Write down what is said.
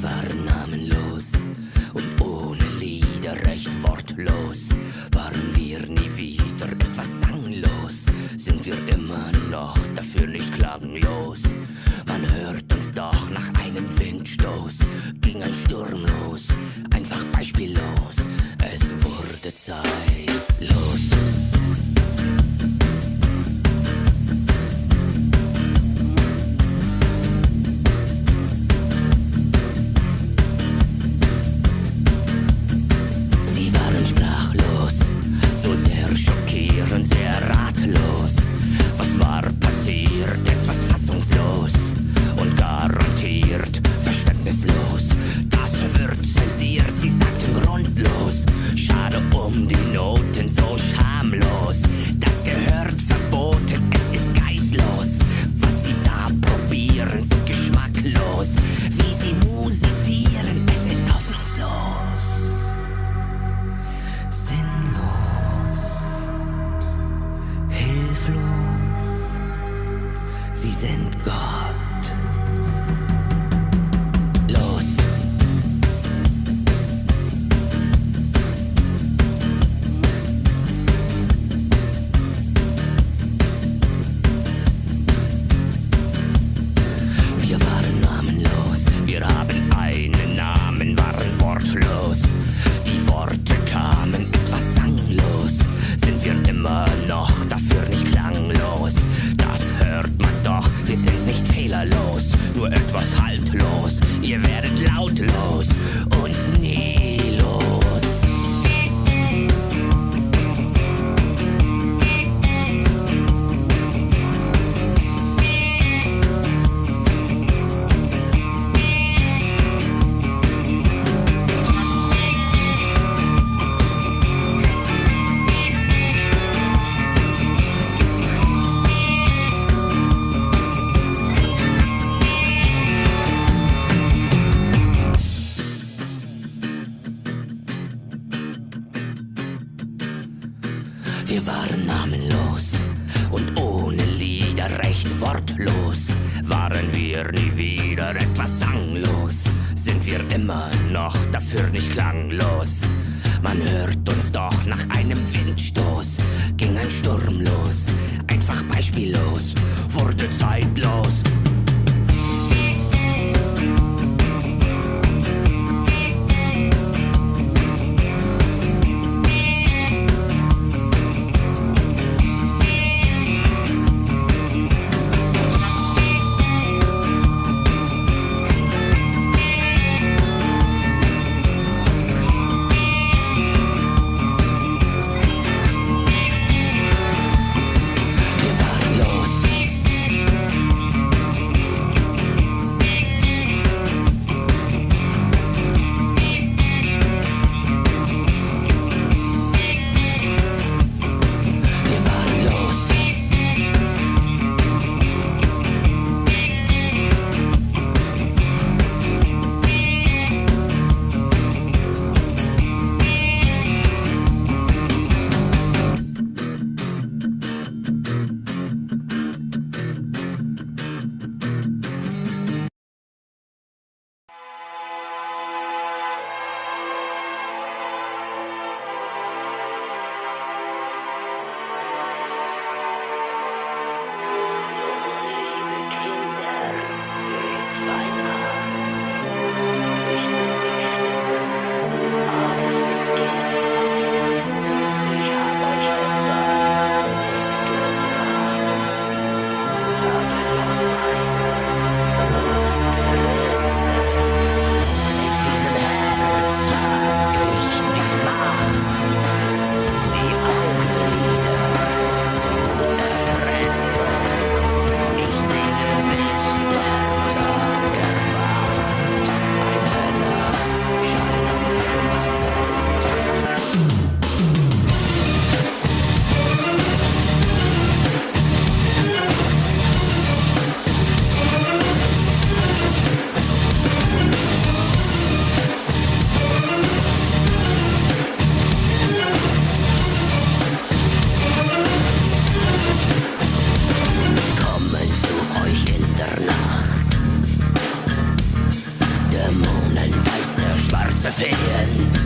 Wir waren namenlos und ohne Lieder, recht wortlos. Waren wir nie wieder etwas sanglos, sind wir immer noch dafür nicht klanglos. Man hört uns doch nach einem Windstoß, ging ein Sturm los, einfach beispiellos. Es wurde zeitlos. Sie waren sprachlos, so sehr schockierend, sehr ratlos. Was war passiert? Etwas fassungslos und garantiert verständnislos. Das wird zensiert, sie sagten grundlos. Schade um die Noten, so schamlos. Das gehört verboten, es ist geistlos. Was sie da probieren, so geschmacklos. Wie sie musizieren, es ist hoffnungslos. Sinnlos, hilflos, sie sind Gott. Los. Wir waren namenlos, wir haben einen Namen, waren wortlos. Die Worte kamen etwas sanglos, sind wir immer noch dafür nicht klanglos. Das hört man doch, wir sind nicht fehlerlos, nur etwas haltlos. Ihr werdet lautlos, uns nie los. Wir waren namenlos und ohne Lieder, recht wortlos. Waren wir nie wieder etwas sanglos, sind wir immer noch dafür nicht klanglos. Man hört uns doch nach einem Windstoß, ging ein Sturm los, einfach beispiellos, wurde zeitlos. Wir waren los. Wehen.